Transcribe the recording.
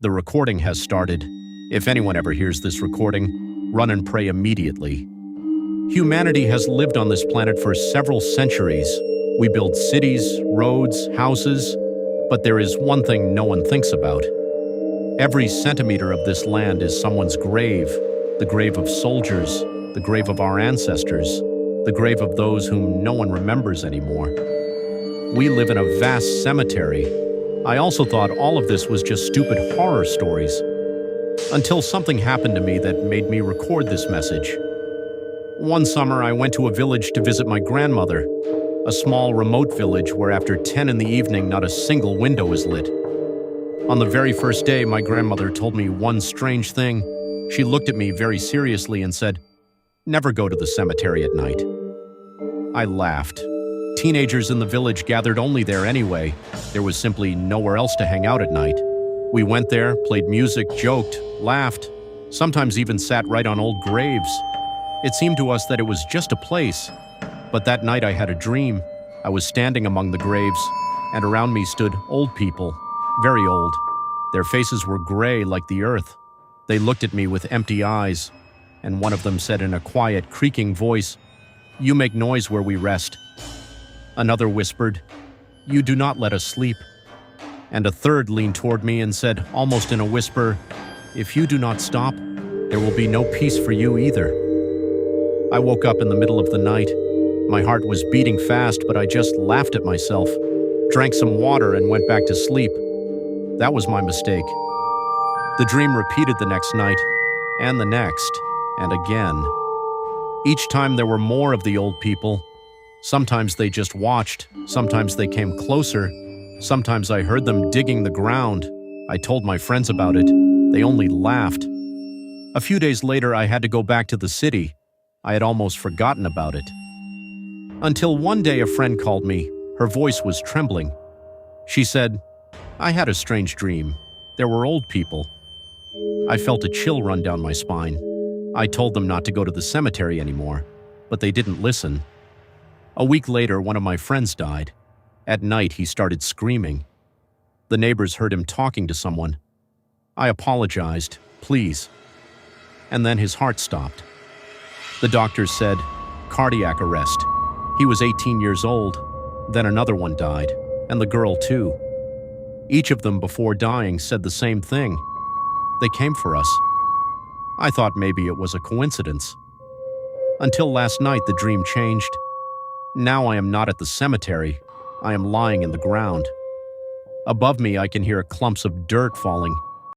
The recording has started. If anyone ever hears this recording, run and pray immediately. Humanity has lived on this planet for several centuries. We build cities, roads, houses, but there is one thing no one thinks about. Every centimeter of this land is someone's grave, the grave of soldiers, the grave of our ancestors, the grave of those whom no one remembers anymore. We live in a vast cemetery. I also thought all of this was just stupid horror stories, until something happened to me that made me record this message. One summer, I went to a village to visit my grandmother, a small remote village where after 10 in the evening not a single window is lit. On the very first day, my grandmother told me one strange thing. She looked at me very seriously and said, "Never go to the cemetery at night." I laughed. Teenagers in the village gathered only there anyway. There was simply nowhere else to hang out at night. We went there, played music, joked, laughed, sometimes even sat right on old graves. It seemed to us that it was just a place. But that night I had a dream. I was standing among the graves, and around me stood old people, very old. Their faces were gray like the earth. They looked at me with empty eyes, and one of them said in a quiet, creaking voice, "You make noise where we rest." Another whispered, "You do not let us sleep." And a third leaned toward me and said, almost in a whisper, "If you do not stop, there will be no peace for you either." I woke up in the middle of the night. My heart was beating fast, but I just laughed at myself, drank some water, and went back to sleep. That was my mistake. The dream repeated the next night, and the next, and again. Each time there were more of the old people. Sometimes they just watched, sometimes they came closer, sometimes I heard them digging the ground. I told my friends about it. They only laughed. A few days later, I had to go back to the city. I had almost forgotten about it. Until one day a friend called me. Her voice was trembling. She said, "I had a strange dream. There were old people." I felt a chill run down my spine. I told them not to go to the cemetery anymore, but they didn't listen. A week later, one of my friends died. At night, he started screaming. The neighbors heard him talking to someone. I apologized, "Please." And then his heart stopped. The doctors said, "Cardiac arrest." He was 18 years old. Then another one died, and the girl too. Each of them before dying said the same thing. They came for us. I thought maybe it was a coincidence. Until last night, the dream changed. Now I am not at the cemetery. I am lying in the ground. Above me, I can hear clumps of dirt falling.